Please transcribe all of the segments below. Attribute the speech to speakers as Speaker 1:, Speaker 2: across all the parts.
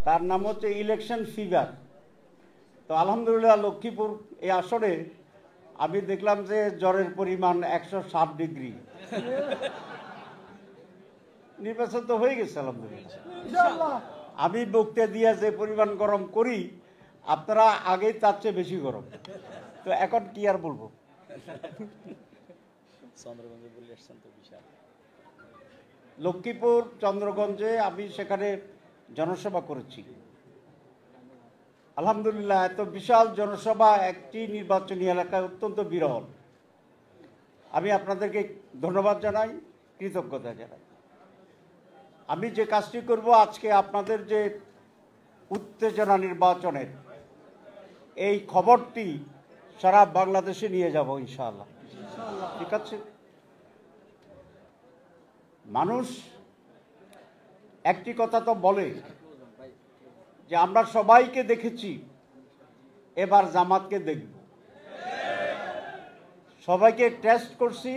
Speaker 1: তার নাম হচ্ছে ইলেকশন ফিগার। তো আলহামদুলিল্লাহ লক্ষ্মীপুর এই আসনে আমি দেখলাম যে জ্বরের পরিমাণ 107 ডিগ্রি। নির্বাচন তো হয়ে গেছে আলহামদুলিল্লাহ। আমি বক্তৃতা দিয়ে যে পরিমাণ গরম করি, আপনারা আগেই তার চেয়ে বেশি গরম। তো এখন কি আর বলবো। লক্ষ্মীপুর চন্দ্রগঞ্জে আমি সেখানে জনসভা করেছি। আলহামদুলিল্লাহ এত বিশাল জনসভা একটি নির্বাচনী এলাকায় অত্যন্ত বিরল। আমি আপনাদেরকে ধন্যবাদ জানাই, কৃতজ্ঞতা জানাই। আমি যে কাজটি করব, আজকে আপনাদের যে উত্তেজনা নির্বাচনের এই খবরটি সারা বাংলাদেশে নিয়ে যাব ইনশাআল্লাহ। ঠিক আছে। মানুষ একটি কথা তো বলে যে আমরা সবাইকে দেখেছি, এবার জামাতকে দেখব। সবাইকে টেস্ট করছি,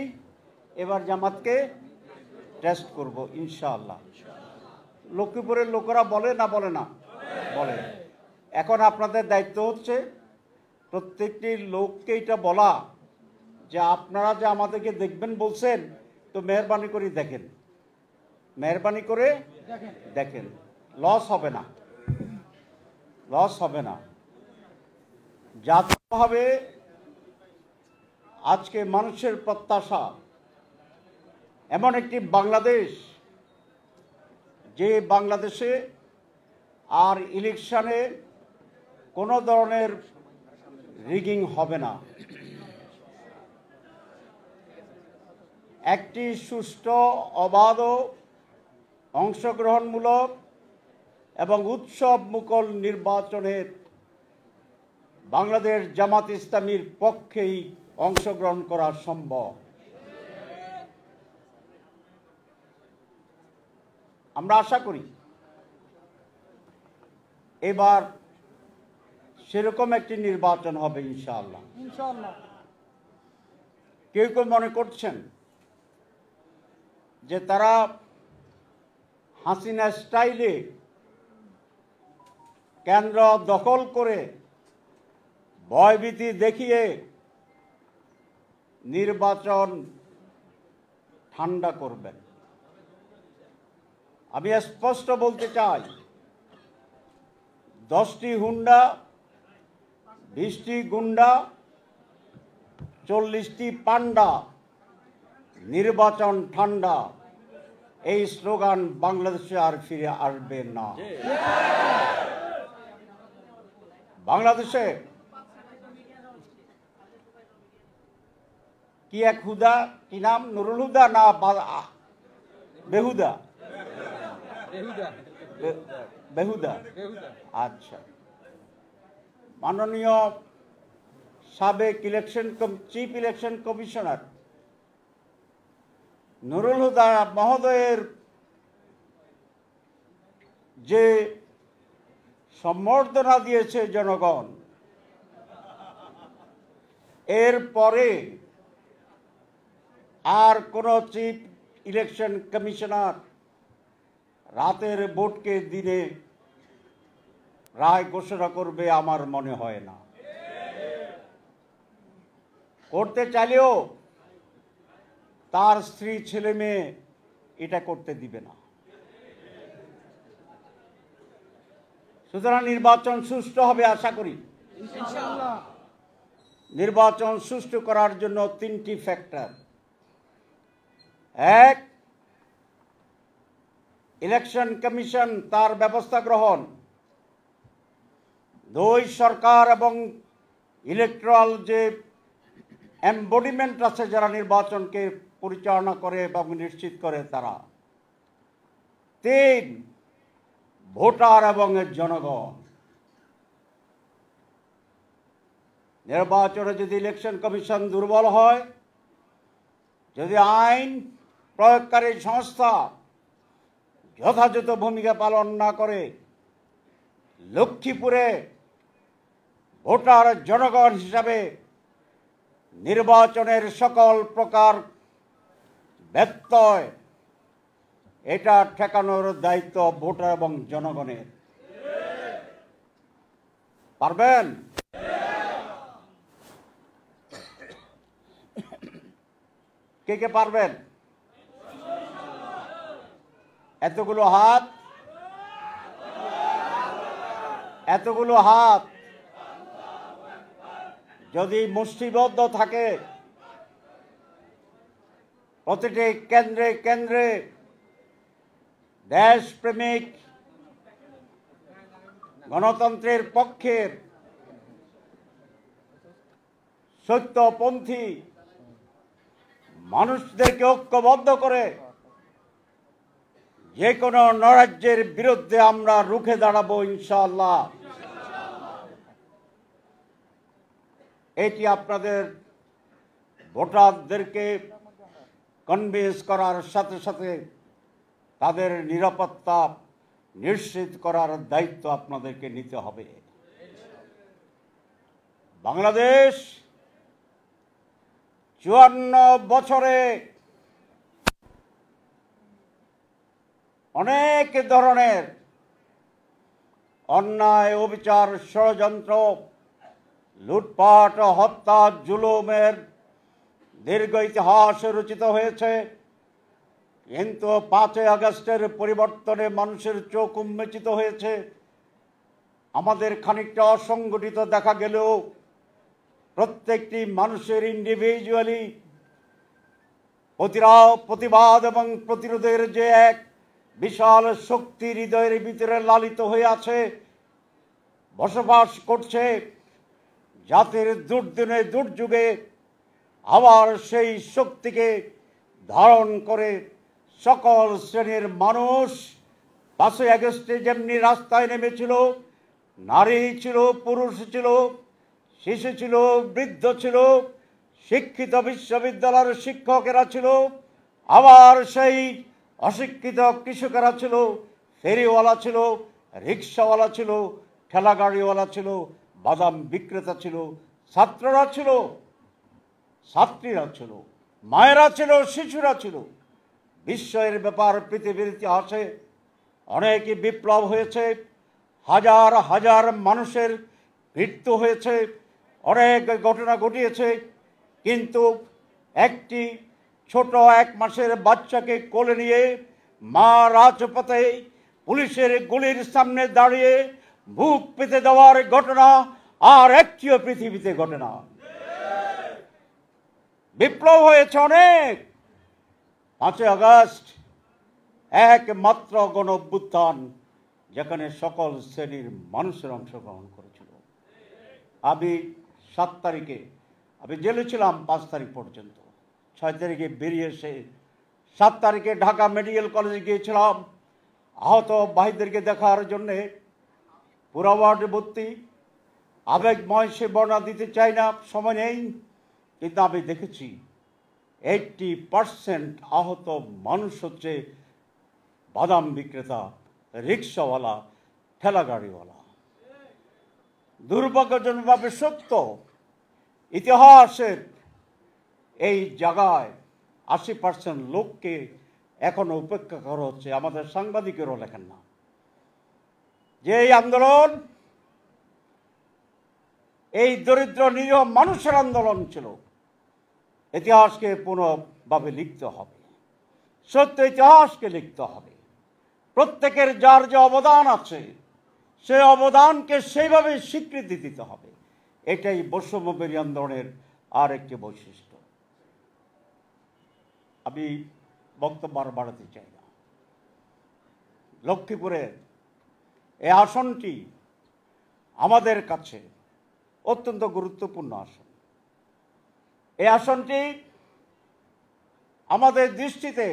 Speaker 1: এবার জামাতকে টেস্ট করব ইনশাআল্লাহ। লক্ষ্মীপুরের লোকেরা বলে না বলে না বলে। এখন আপনাদের দায়িত্ব হচ্ছে প্রত্যেকটি লোককে এটা বলা যে আপনারা যে আমাদেরকে দেখবেন বলছেন, তো মেহরবানি করে দেখেন, মেহরবানি করে দেখেন। লস হবে না, লস হবে না। জাতীয়ভাবে আজকে মানুষের প্রত্যাশা এমন একটি বাংলাদেশ, যে বাংলাদেশে আর ইলেকশনে কোনো ধরনের রিগিং হবে না। একটি সুষ্ঠু, অবাধ, অংশগ্রহণমূলক এবং উৎসব মুখর নির্বাচনের বাংলাদেশ জামাত ইসলামীর পক্ষেই অংশগ্রহণ করা সম্ভব। আমরা আশা করি এবার সেরকম একটি নির্বাচন হবে ইনশাআল্লাহ। কেউ কেউ মনে করছেন যে তারা হাসিনা স্টাইলে কেন্দ্র দখল করে ভয়ভীতি দেখিয়ে নির্বাচন ঠান্ডা করবেন। আমি স্পষ্ট বলতে চাই, 10টি হুন্ডা, 20টি গুন্ডা, 40টি পান্ডা, নির্বাচন ঠান্ডা, এই স্লোগান বাংলাদেশে আর ফিরে আসবে না। বাংলাদেশে কি এক হুদা, কি নাম, নুরুল হুদা না বেহুদা? বেহুদা। আচ্ছা। মাননীয় সাবেক chief election commissioner Nurul Huda মহোদয়ের যে সম্বর্ধনা দিয়েছে জনগণ, এরপরে আর কোন চিফ ইলেকশন কমিশনার রাতের ভোটকে দিনে রায় ঘোষণা করবে আমার মনে হয় না। করতে চাইলেও তার স্ত্রী, ছেলে মেয়ে এটা করতে দিবে না। সুতরাং নির্বাচন সুষ্ঠু হবে আশা করি। নির্বাচন সুষ্ঠু করার জন্য 3টি ফ্যাক্টর। এক, ইলেকশন কমিশন তার ব্যবস্থা গ্রহণ। 2, সরকার এবং ইলেকট্রাল যে এমবডিমেন্ট আছে যারা নির্বাচনকে পরিচালনা করে এবং নিশ্চিত করে তারা। 3, ভোটার এবং জনগণ। নির্বাচনে যদি ইলেকশন কমিশন দুর্বল হয়, যদি আইন প্রয়োগকারী সংস্থা যথাযথ ভূমিকা পালন না করে, লক্ষ্মীপুরে ভোটার জনগণ হিসাবে নির্বাচনের সকল প্রকার ব্যত্যয় এটা ঠেকানোর দায়িত্ব ভোটার এবং জনগণের। পারবেন? কে কে পারবেন? এতগুলো হাত, এতগুলো হাত যদি মুষ্টিবদ্ধ থাকে, প্রতিটি কেন্দ্রে কেন্দ্রে দেশপ্রেমিক গণতন্ত্রের পক্ষের সত্যপন্থী মানুষদেরকে ঐক্যবদ্ধ করে যে কোনো নৈরাজ্যের বিরুদ্ধে আমরা রুখে দাঁড়াবো ইনশাআল্লাহ। এটি আপনাদের ভোটারদেরকে কনভিন্স করার সাথে সাথে তাদের নিরাপত্তা নিশ্চিত করার দায়িত্ব আপনাদেরকে নিতে হবে। বাংলাদেশ 54 বছরে অনেক ধরনের অন্যায়, অবিচার, ষড়যন্ত্র, লুটপাট, হত্যা, জুলুমের দীর্ঘ ইতিহাস রচিত হয়েছে, কিন্তু 5 আগস্টের পরিবর্তনে মানুষের চোখ উন্মোচিত হয়েছে। আমাদের খানিকটা অসংগঠিত দেখা গেলেও প্রত্যেকটি মানুষের ইন্ডিভিজুয়ালি প্রতিবাদ এবং প্রতিরোধের যে এক বিশাল শক্তি হৃদয়ের ভিতরে লালিত হয়ে আছে, বসবাস করছে, জাতির দুর্দিনে দুর্যোগে আবার সেই শক্তিকে ধারণ করে সকল শ্রেণীর মানুষ 5 আগস্টে যেমনি রাস্তায় নেমেছিল, নারী ছিল, পুরুষ ছিল, শিশু ছিল, বৃদ্ধ ছিল, শিক্ষিত বিশ্ববিদ্যালয়ের শিক্ষকেরা ছিল, আবার সেই অশিক্ষিত কৃষকেরা ছিল, ফেরিওয়ালা ছিল, রিক্সাওয়ালা ছিল, ঠেলাগাড়িওয়ালা ছিল, বাদাম বিক্রেতা ছিল, ছাত্ররা ছিল, ছাত্রীরা ছিল, মায়েরা ছিল, শিশুরা ছিল। বিশ্বের ব্যাপার পৃথিবীর ইতিহাসে অনেকই বিপ্লব হয়েছে, হাজার হাজার মানুষের মৃত্যু হয়েছে, অনেক ঘটনা ঘটিয়েছে, কিন্তু একটি ছোট 1 মাসের বাচ্চাকে কোলে নিয়ে মা রাজপথে পুলিশের গুলির সামনে দাঁড়িয়ে বুক পেতে দেওয়ার ঘটনা আর একটিও পৃথিবীতে ঘটে না। বিপ্লব হয়েছে অনেক। 5 আগস্ট একমাত্র গণ অভ্যুত্থান যেখানে সকল শ্রেণীর মানুষের অংশগ্রহণ করেছিল। আমি 7 তারিখে আমি জেলে ছিলাম 5 তারিখ পর্যন্ত। 6 তারিখে বেরিয়ে এসে 7 তারিখে ঢাকা মেডিকেল কলেজে গিয়েছিলাম আহত ভাইদেরকে দেখার জন্যে। পুরা ওয়ার্ডে ভর্তি, আবেগময় সে বর্ণনা দিতে চাই না, সময় নেই, কিন্তু আমি দেখেছি 80% আহত মানুষ হচ্ছে বাদাম বিক্রেতা, রিক্সাওয়ালা, ঠেলাগাড়িওয়ালা। দুর্ভাগ্যজনকভাবে সত্য, ইতিহাসের এই জায়গায় 80% লোককে এখনো উপেক্ষা করা হচ্ছে। আমাদের সাংবাদিকেরও লেখেন না যে এই আন্দোলন এই দরিদ্র নিরীহ মানুষের আন্দোলন ছিল। ইতিহাসকে পুনঃভাবে লিখতে হবে, সত্য ইতিহাসকে লিখতে হবে। প্রত্যেকের যার যে অবদান আছে সেই অবদানকে সেইভাবে স্বীকৃতি দিতে হবে। এটাই বৈষম্যবিরোধী আন্দোলনের আর একটি বৈশিষ্ট্য। আমি বক্তব্য আর বাড়াতে চাই না। লক্ষ্মীপুরের এই আসনটি আমাদের কাছে অত্যন্ত গুরুত্বপূর্ণ আসন। এই আসনটি আমাদের দৃষ্টিতে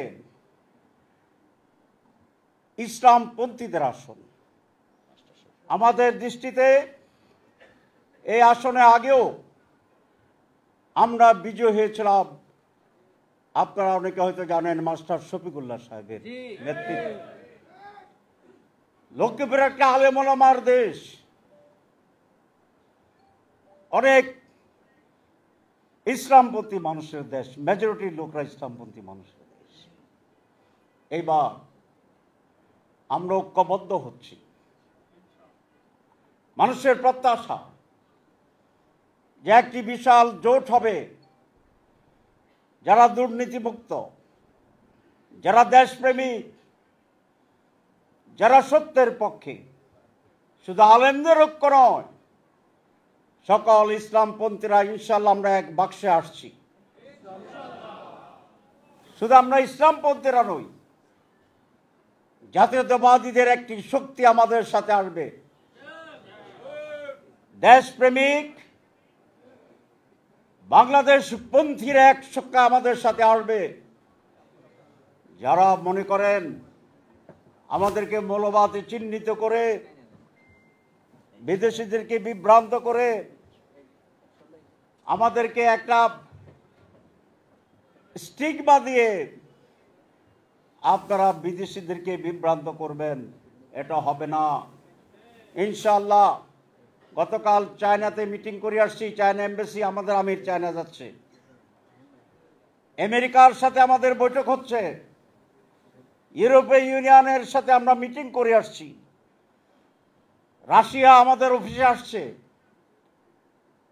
Speaker 1: ইসলামপন্থীদের আসন। আমাদের দৃষ্টিতে এই আসনে আগেও আমরা বিজয় হয়েছিলাম, আপনারা অনেকে হয়তো জানেন, মাস্টার শফিকুল্লাহ সাহেবের নেতৃত্বে। লক্ষ্মীপুর একটা আলেম ওলামার দেশ, অনেক ইসলামপন্থী মানুষের দেশ, মেজরিটি লোকরা ইসলামপন্থী মানুষের দেশ। এইবার আমরা ঐক্যবদ্ধ হচ্ছি। মানুষের প্রত্যাশা যে একটি বিশাল জোট হবে, যারা দুর্নীতিমুক্ত, যারা দেশপ্রেমিক, যারা সত্যের পক্ষে, শুধু আলেমদের ঐক্য নয়, সকল ইসলামপন্থীরা ইনশাআল্লাহ আমরা এক বাক্সে আসছি। শুধু আমরা ইসলামপন্থীরা নই, জাতীয়তাবাদীদের একটি শক্তি আমাদের সাথে আসবে। দেশপ্রেমিক বাংলাদেশ পন্থীরা এক শক্তি আমাদের সাথে আসবে, যারা মনে করেন আমাদেরকে মৌলবাদী চিহ্নিত করে, বিদেশিদেরকে বিভ্রান্ত করে, আমাদেরকে একটা স্টিগমা দিয়ে আপনারা বিদেশিদেরকে বিভ্রান্ত করবেন, এটা হবে না ইনশাআল্লাহ। গতকাল চায়নাতে মিটিং করে আসছি, চায়না এমবাসি, আমাদের আমির চায়না যাচ্ছে, আমেরিকার সাথে আমাদের বৈঠক হচ্ছে, ইউরোপীয় ইউনিয়নের সাথে আমরা মিটিং করে আসছি, রাশিয়া আমাদের অফিসে আসছে,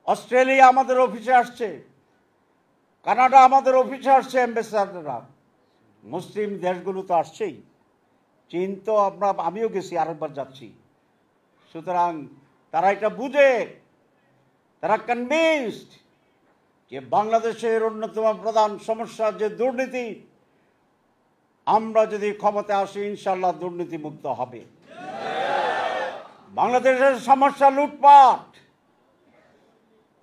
Speaker 1: অস্ট্রেলিয়া আমাদের অফিসে আসছে, কানাডা আমাদের অফিসে আসছে অ্যাম্বাসেডাররা, মুসলিম দেশগুলো তো আসছেই, চীন তো আমিও গেছি, আরেকবার যাচ্ছি। সুতরাং তারা এটা বুঝে, তারা কনভিন্সড যে বাংলাদেশের অন্যতম প্রধান সমস্যা যে দুর্নীতি, আমরা যদি ক্ষমতায় আসি ইনশাআল্লাহ দুর্নীতি মুক্ত হবে। বাংলাদেশের সমস্যা লুটপাট,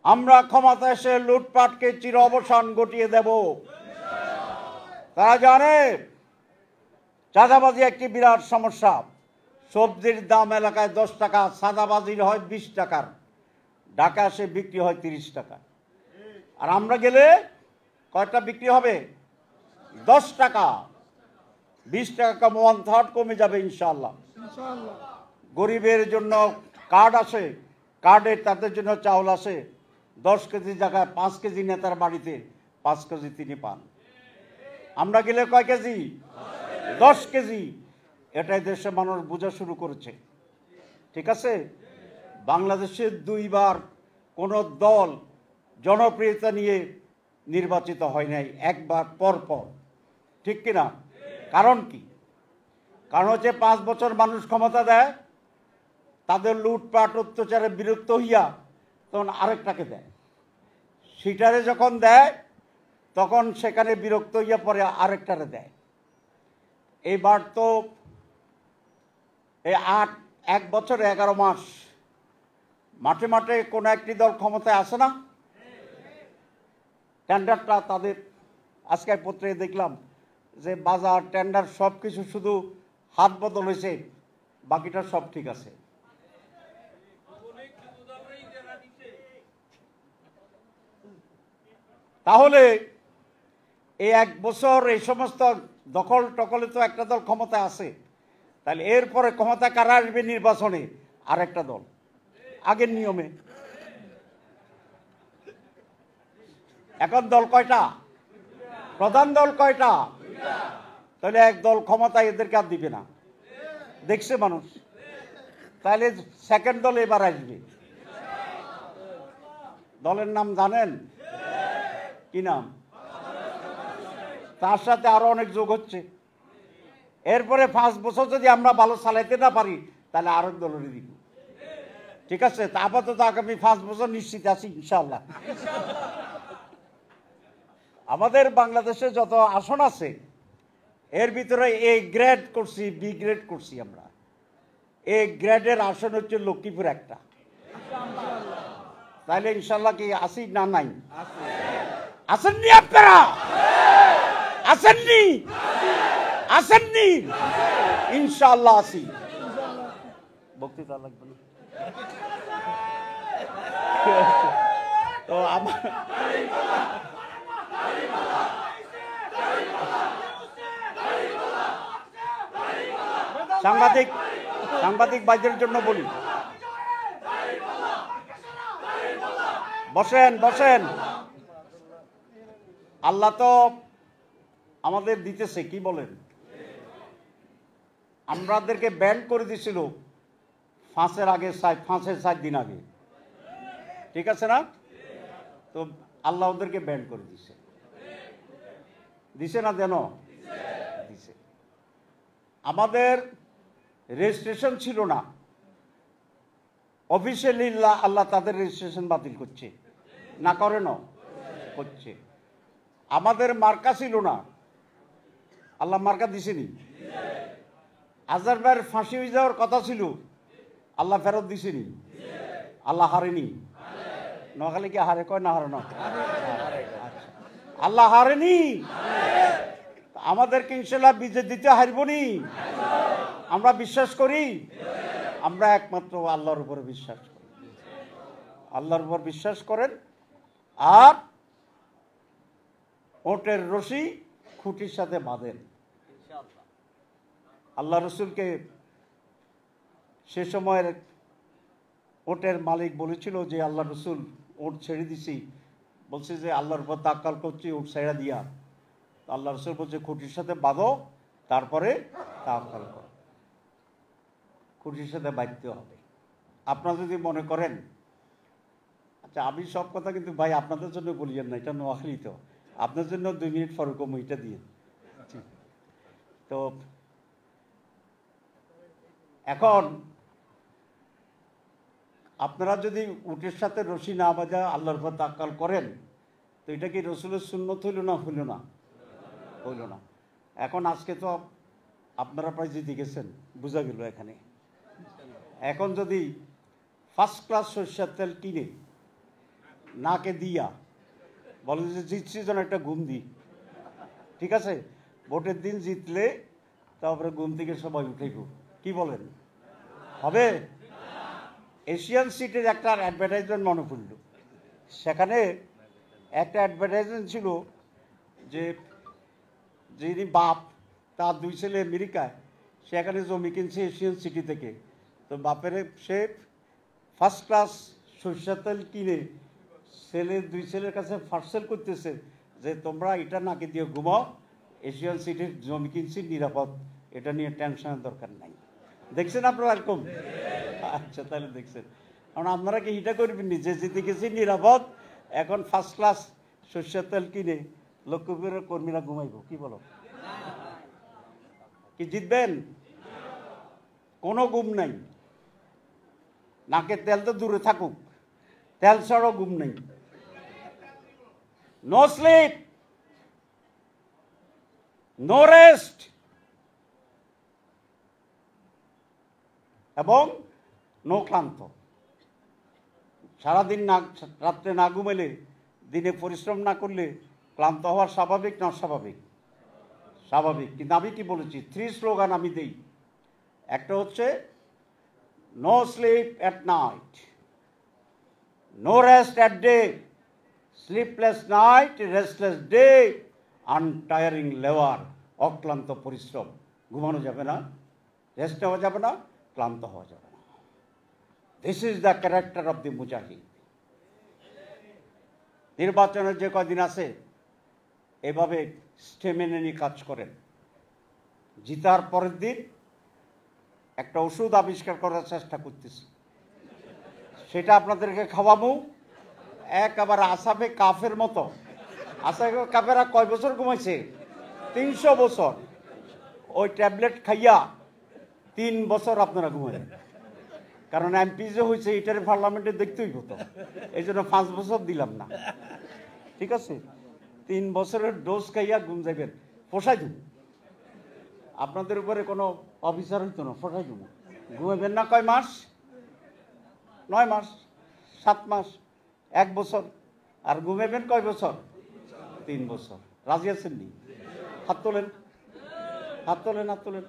Speaker 1: আমরা ক্ষমতা এসে লুটপাটকে চির অবসান ঘটিয়ে দেব। তারা জানে চাঁদাবাজি একটি বিরাট সমস্যা। সবজির দাম এলাকায় 10 টাকা, সাদাবাজির হয় 20 টাকার, ঢাকা এসে বিক্রি হয় 30 টাকা। আর আমরা গেলে কয়টা বিক্রি হবে? 10 টাকা, 20 টাকা কম, 1/3 কমে যাবে ইনশাআল্লাহ। গরিবের জন্য কার্ড আসে, কার্ডে তাদের জন্য চাউল আসে, 10 কেজি জায়গায় 5 কেজি নেতার বাড়িতে 5 কেজি তিনি পান। আমরা গেলে কয় কেজি? 10 কেজি। এটাই দেশে মানুষ বোঝা শুরু করেছে। ঠিক আছে, বাংলাদেশে 2 বার কোন দল জনপ্রিয়তা নিয়ে নির্বাচিত হয় নাই, একবার পর পর। ঠিক কিনা? কারণ কি? কারণ হচ্ছে 5 বছর মানুষ ক্ষমতা দেয়, তাদের লুটপাট অত্যাচারে বিরক্ত হইয়া তখন আরেকটাকে দেয়, সেটারে যখন দেয় তখন সেখানে বিরক্ত হইয়া পরে আরেকটারে দেয়। এইবার তো এই 1 বছর 11 মাস মাঠে মাঠে কোনো একটি দল ক্ষমতায় আসে না। টেন্ডারটা তাদের, আজকে পত্রে দেখলাম যে বাজার টেন্ডার সব কিছু শুধু হাত বদল হয়েছে, বাকিটা সব ঠিক আছে। তাহলে এই 1 বছর এই সমস্ত দখল টকলে তো একটা দল ক্ষমতায় আছে, তাহলে এরপরে ক্ষমতা কারা আসবে নির্বাচনে? আরেকটা দল, আগের নিয়মে। এখন দল কয়টা? প্রধান দল কয়টা? তাহলে এক দল ক্ষমতায় এদেরকে আর দিবে না, দেখছে মানুষ। তাহলে সেকেন্ড দল এবার আসবে। দলের নাম জানেন কি নাম? তার সাথে আরো অনেক যোগ হচ্ছে। এরপরে 5 বছর যদি আমরা ভালো চালাইতে না পারি তাহলে আরেক দলেরই দিব। ঠিক আছে, তা আপাতত আগামী 5 বছর নিশ্চিত আছি ইনশাআল্লাহ। আমাদের বাংলাদেশে যত আসন আছে এর ভিতরে এ গ্রেড করছি, বি গ্রেড করছি আমরা। এ গ্রেডের আসন হচ্ছে লক্ষ্মীপুর একটা। তাহলে ইনশাআল্লাহ কি আসি না নাই? আসেননি আপনারা? আসেননি? আসেননি? ইনশাআল্লাহ আসি। বক্তৃতা লাগবে না তো আমার সাংবাদিক ভাইদের জন্য বলি, বসেন বসেন। আল্লাহ তো আমাদের দিতেছে, কি বলেন? আমাদেরকে ব্যান করে দিয়েছিল ফাঁসের আগে ফাঁসের 7 দিন আগে, ঠিক আছে না? তো আল্লাহ ওদেরকে ব্যান করে দিছে না যেন দিছে। আমাদের রেজিস্ট্রেশন ছিল না, অফিসিয়ালি আল্লাহ তাদের রেজিস্ট্রেশন বাতিল করছে না, করে না করছে। আমাদের মার্কা ছিল না, আল্লাহ মার্কা দিছেনি। আজহার ভাইয়ের ফাঁসি হয়ে যাওয়ার কথা ছিল, আল্লাহ ফেরত দিছেনি। আল্লাহ হারেনি। নোয়াখালী কি হারে কয় না হারে না? আল্লাহ হারেনি। আমাদেরকে ইনশাল্লাহ বিজয় দিতে হারবনি, আমরা বিশ্বাস করি। আমরা একমাত্র আল্লাহর উপরে বিশ্বাস করি। আল্লাহর উপর বিশ্বাস করেন, আর ওটের রশি খুঁটির সাথে বাঁধেন। আল্লাহ রসুলকে সে সময়ের ওটের মালিক বলেছিল যে আল্লাহ রসুল ওট ছেড়ে দিছি, বলছে যে আল্লাহর উপর তাক্কাল করছি, ওট ছেড়ে দিয়া। আল্লাহ রসুল বলছে খুঁটির সাথে বাঁধো, তারপরে তাক্কাল করো। খুঁটির সাথে বাঁধতে হবে। আপনারা যদি মনে করেন, আচ্ছা আমি সব কথা কিন্তু ভাই আপনাদের জন্য বলিয়েন না, এটা নোয়াখালী, তো আপনার জন্য 2 মিনিট পরে কম এটা দিয়ে। তো এখন আপনারা যদি উটের সাথে রশি না বাঁধা আল্লাহর উপর তাক্কাল করেন, তো এটা কি রসুলের সুন্নত হইল না? হইল না? হইল না। এখন আজকে তো আপনারা প্রায় জিতে গেছেন, বোঝা গেল এখানে। এখন যদি ফার্স্ট ক্লাস সরষের তেল কিনে নাকে দিয়া বলে যে জিতছি যেন একটা ঘুম দিই, ঠিক আছে? ভোটের দিন জিতলে তারপরে ঘুম থেকে সবাই উঠেইব, কি বলেন? হবে? এশিয়ান সিটির একটা অ্যাডভার্টাইজমেন্ট মনে পড়ল। সেখানে একটা অ্যাডভার্টাইজমেন্ট ছিল যে যিনি বাপ, তার 2 ছেলে আমেরিকায়, সেখানে জমি কিনছে এশিয়ান সিটি থেকে। তো বাপের সে ফার্স্ট ক্লাস সরষের তেল কিনে 2 ছেলের কাছে পার্সেল করতেছে যে তোমরা এটা নাকি দিয়ে ঘুমাও, এশিয়ান সিটির জমি কিনছি, নিরাপদ, এটা নিয়ে টেনশনের দরকার নাই। দেখছেন আপনারা এরকম? আচ্ছা, তাহলে দেখছেন। কারণ আপনারা কি এটা করবেন যে জিতে গেছি নিরাপদ, এখন ফার্স্ট ক্লাস সরষের তেল কিনে লক্ষ্মীপুরের কর্মীরা ঘুমাইব, কি বলো? কি জিতবেন? কোনো ঘুম নাই। নাকের তেল তো দূরে থাকুক, তেল ছাড়াও ঘুম নেই। নো স্লিপ, নো রেস্ট, এবং নো ক্লান্ত। সারাদিন রাত্রে না ঘুমাইলে, দিনে পরিশ্রম না করলে ক্লান্ত হওয়া স্বাভাবিক না অস্বাভাবিক? স্বাভাবিক। কিন্তু আমি কি বলেছি? 3 স্লোগান আমি দিই। একটা হচ্ছে no sleep at night, no rest at day, sleepless night, restless day, untiring labour, অক্লান্ত পরিশ্রম। ঘুমানো যাবে না, রেস্ট নেওয়া যাবে না, ক্লান্ত হওয়া যাবে না। This is the character of the মুজাহিদ। নির্বাচনের যে কয়দিন আছে এভাবে স্টেমিনা নিয়ে কাজ করেন। জিতার পরের দিন একটা ওষুধ আবিষ্কার করার চেষ্টা করতেছি, সেটা আপনাদেরকে খাওয়াবো একেবারে আসাফে কাফের মতো। আসাফে কাফেরা কয় বছর ঘুমাইছে? 300 বছর। ওই ট্যাবলেট খাইয়া 3 বছর আপনারা ঘুমাবেন। কারণ এমপি যে হয়েছে এটার পার্লামেন্টে দেখতেই হতো, এই জন্য 5 বছর দিলাম না, ঠিক আছে? 3 বছরের ডোজ খাইয়া ঘুম যাবেন, পোষাই দেব। আপনাদের উপরে কোনো অফিসার হইতো না, পোষাই দেব। ঘুমাবেন না কয় মাস? 9 মাস, 7 মাস, 1 বছর। আর ঘুমাবেন কয় বছর? 3 বছর। রাজি আছেন নি? হাত তোলেন, হাত তোলেন, হাত তোলেন।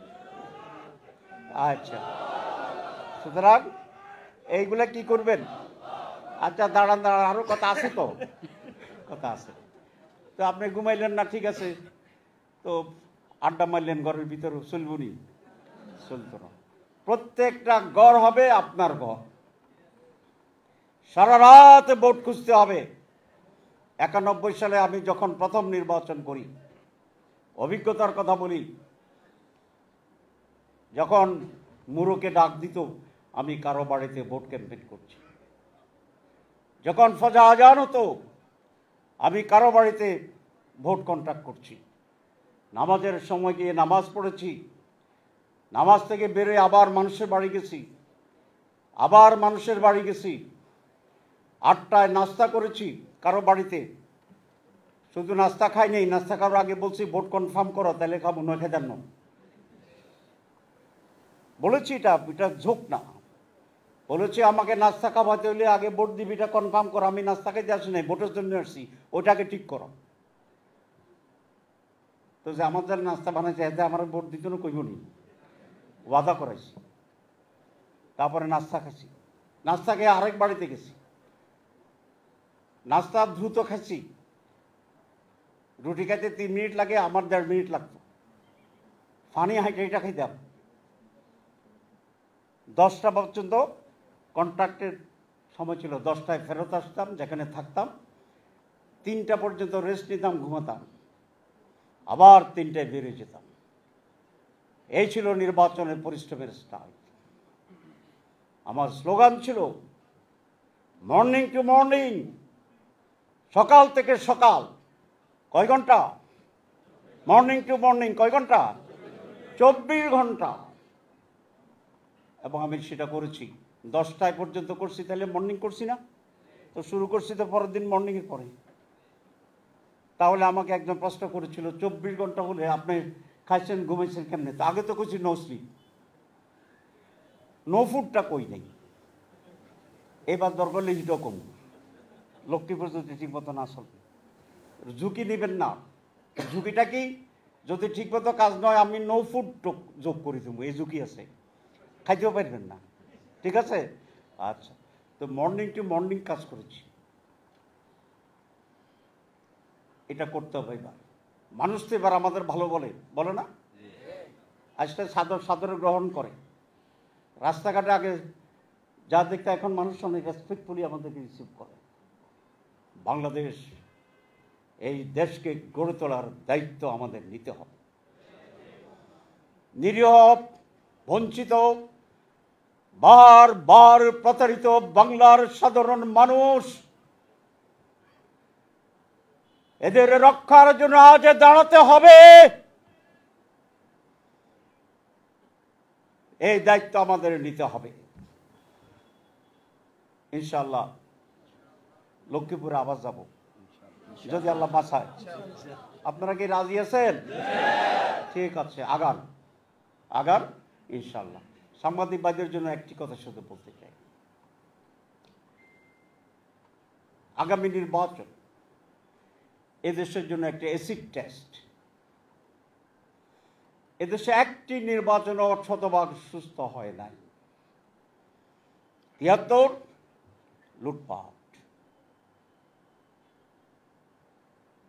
Speaker 1: আচ্ছা, সুতরাং এইগুলা কি করবেন? আচ্ছা, দাঁড়ান দাঁড়ান, আরো কথা আছে, তো কথা আছে। তো আপনি ঘুমাইলেন না, ঠিক আছে, তো আড্ডা মারলেন ঘরের ভিতরে, চলবনি? চলতো না। প্রত্যেকটা ঘর হবে আপনার ঘর। সারা রাত ভোট খুঁজতে হবে। 91 সালে আমি যখন প্রথম নির্বাচন করি, অভিজ্ঞতার কথা বলি, যখন মুরুকে ডাক দিত আমি কারো বাড়িতে ভোট ক্যাম্পেইন করছি। যখন ফজর আজান হতো আমি কারো বাড়িতে ভোট কন্ট্যাক্ট করছি। নামাজের সময় গিয়ে নামাজ পড়েছি, নামাজ থেকে বেরোয় আবার মানুষের বাড়ি গেছি, আবার মানুষের বাড়ি গেছি। 8টায় নাস্তা করেছি কারো বাড়িতে, শুধু নাস্তা খাই নেই, নাস্তা খাওয়ার আগে বলছি ভোট কনফার্ম করো, তাহলে খাবো, নয় খেদার ন বলেছি। এটা ঝোঁক না, বলেছি আমাকে নাস্তা খাওয়াতে হলে আগে ভোট দিবি, এটা কনফার্ম করো। আমি নাস্তা খাইতে আসি নাই, ভোটের জন্য আসছি, ওইটাকে ঠিক করো। তো যে আমার যারা নাস্তা বানাইছে এতে আমার ভোট দিতে কইব নি, ওয়াদা করাইছি। তারপরে নাস্তা খাচ্ছি, নাস্তা খেয়ে আরেক বাড়িতে গেছি, নাস্তা দ্রুত খাচ্ছি। রুটি খাইতে 3 মিনিট লাগে, আমার 1.5 মিনিট লাগতো। ফানি হাইটা খাইতাম। 10টা পর্যন্ত কন্ট্রাক্টের সময় ছিল, 10টায় ফেরত আসতাম যেখানে থাকতাম, 3টা পর্যন্ত রেস্ট নিতাম, ঘুমাতাম, আবার 3টায় বেরিয়ে যেতাম। এই ছিল নির্বাচনের পরিশ্রমের স্টাইল। আমার স্লোগান ছিল মর্নিং টু মর্নিং, সকাল থেকে সকাল। কয় ঘন্টা? মর্নিং টু মর্নিং কয় ঘন্টা? 24 ঘন্টা। এবং আমি সেটা করেছি। 10টায় পর্যন্ত করছি, তাহলে মর্নিং করছি না? তো শুরু করছি তো পরের দিন মর্নিংয়ের পরে। তাহলে আমাকে একজন প্রশ্ন করেছিল 24 ঘন্টা হলে আপনি খাইছেন ঘুমাইছেন কেমনে? তো আগে তো করছি নো স্লিপ, নো ফুডটা কই নেই। এবার দরকার হলে হিটও কম, লক্ষ্মীপুর যদি ঠিক মতো না চলবে, ঝুঁকি নেবেন না। ঝুঁকিটা কি? যদি ঠিক মতো কাজ নয় আমি নো ফুড যোগ করে দেবো, এই ঝুঁকি আছে, খাইতেও পারবেন না। ঠিক আছে? আচ্ছা, তো মর্নিং টু মর্নিং কাজ করেছি, এটা করতে হবে। এবার মানুষ তো এবার আমাদের ভালো বলে না, আজকে সাদরে গ্রহণ করে। রাস্তাঘাটে আগে যা দেখতে, এখন মানুষ অনেক রেসপেক্টফুলি আমাদেরকে রিসিভ করে। বাংলাদেশ, এই দেশকে গড়ে তোলার দায়িত্ব আমাদের নিতে হবে। নিরীহ, বঞ্চিত, বারবার প্রতারিত বাংলার সাধারণ মানুষ, এদের রক্ষার জন্য আজ দাঁড়াতে হবে। এই দায়িত্ব আমাদের নিতে হবে। ইনশাআল্লাহ লক্ষ্মীপুরে আবার যাব, যদি আল্লাহ বাঁচায়। আপনারা কি রাজি আছেন? ঠিক আছে, আগান ইনশাআল্লাহ। সাংবাদিক ভাইদের জন্য একটি কথা শুধু বলতে চাই, আগামী নির্বাচন এদেশের জন্য একটা অ্যাসিড টেস্ট। এদেশে একটি নির্বাচনও শতভাগ সুস্থ হয় নাই। 73 লুটপাট,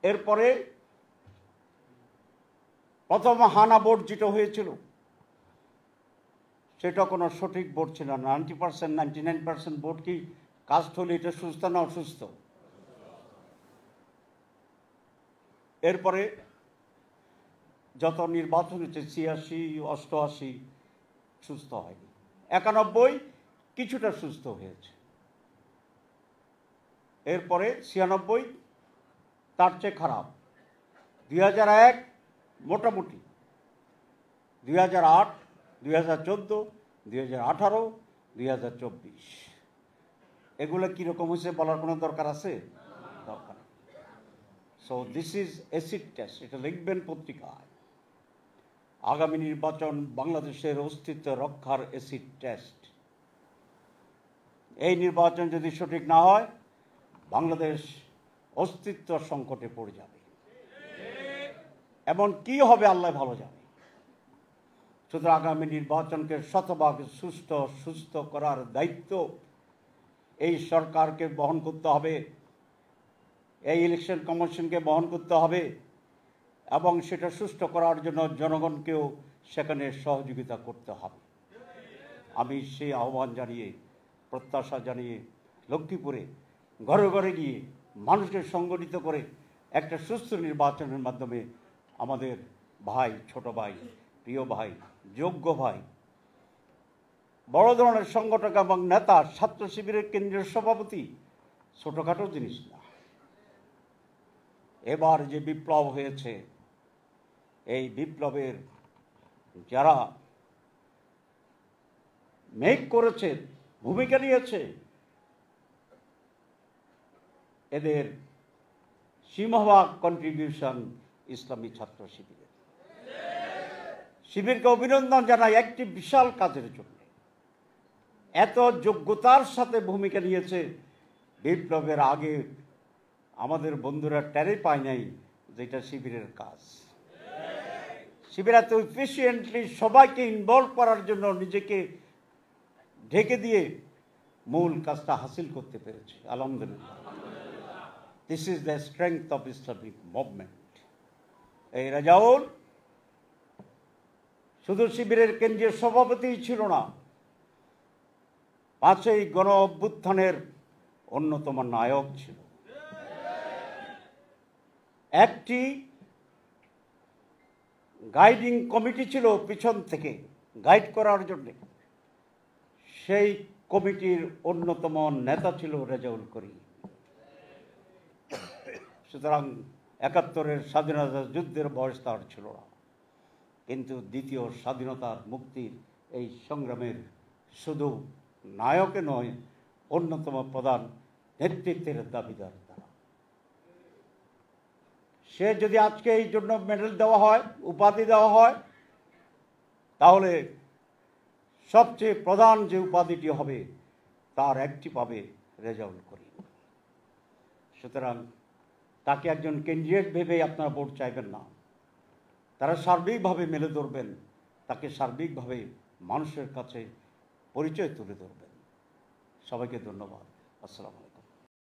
Speaker 1: এরপরে প্রথম হানা ভোট যেটা হয়েছিল সেটা কোনো সঠিক ভোট ছিল না। 90%, 99% ভোট কি কাস্ট হলে এটা সুস্থ না অসুস্থ? এরপরে যত নির্বাচন হচ্ছে 86, 88 সুস্থ হয়নি, 91 কিছুটা সুস্থ হয়েছে, এরপরে 96 তার চেয়ে খারাপ, 2001 মোটামুটি, 2008, 2014, 2018, 2024 এগুলো কীরকম হয়েছে বলার কোনো দরকার আছে? দরকার। So this is acid test, এটা লিখবেন পত্রিকায়। আগামী নির্বাচন বাংলাদেশের অস্তিত্ব রক্ষার অ্যাসিড টেস্ট। এই নির্বাচন যদি সঠিক না হয় বাংলাদেশ অস্তিত্ব সংকটে পড়ে যাবে। এমন কি হবে আল্লাহ ভালো জানে। সুতরাং আগামী নির্বাচনকে শতভাগ সুস্থ করার দায়িত্ব এই সরকারকে বহন করতে হবে, এই ইলেকশন কমিশনকে বহন করতে হবে, এবং সেটা সুষ্ঠু করার জন্য জনগণকেও সেখানে সহযোগিতা করতে হবে। আমি সেই আহ্বান জানিয়ে, প্রত্যাশা জানিয়ে লক্ষ্মীপুরে ঘরে ঘরে গিয়ে মানুষকে সংগঠিত করে একটা সুস্থ নির্বাচনের মাধ্যমে আমাদের ভাই, ছোট ভাই, প্রিয় ভাই, যোগ্য ভাই বড় ধরনের সংগঠক এবং নেতা, ছাত্র শিবিরের কেন্দ্রীয় সভাপতি ছোটখাটো জিনিস না। এবার যে বিপ্লব হয়েছে, এই বিপ্লবের যারা মেক করেছে, ভূমিকা নিয়েছে, এদের সিংহভাগ কন্ট্রিবিউশন ইসলামী ছাত্র শিবিরের। শিবিরকে অভিনন্দন জানাই একটি বিশাল কাজের জন্য। এত যোগ্যতার সাথে ভূমিকা নিয়েছে, বিপ্লবের আগে আমাদের বন্ধুরা টেরে পায় নাই যেটা শিবিরের কাজ। শিবির এত এফিসিয়েন্টলি সবাইকে ইনভলভ করার জন্য নিজেকে ঢেকে দিয়ে মূল কাজটা হাসিল করতে পেরেছে। আলহামদুলিল্লাহ, this is the strength of Islamic movement. এই রেজাউল শুধু শিবিরের কেন্দ্রীয় সভাপতি ছিল না, 5ই গণ অভ্যুত্থানের অন্যতম নায়ক ছিল। একটি গাইডিং কমিটি ছিল পিছন থেকে গাইড করার জন্য, সেই কমিটির অন্যতম নেতা ছিল রেজাউল করিম। সুতরাং 71-এর স্বাধীনতা যুদ্ধের বয়স তার ছিল না, কিন্তু দ্বিতীয় স্বাধীনতার মুক্তির এই সংগ্রামের শুধু নায়কে নয়, অন্যতম প্রধান নেতৃত্বের দাবিদার তারা। সে যদি আজকে এই জন্য মেডেল দেওয়া হয়, উপাধি দেওয়া হয়, তাহলে সবচেয়ে প্রধান যে উপাধিটি হবে তার একটি পাবে রেজাউল করিম। সুতরাং তাকে একজন ক্যান্ডিডেট ভেবে আপনারা ভোট চাইবেন না, তারা সার্বিকভাবে মেলে ধরবেন, তাকে সার্বিকভাবে মানুষের কাছে পরিচয় তুলে ধরবেন। সবাইকে ধন্যবাদ। আসসালামু আলাইকুম।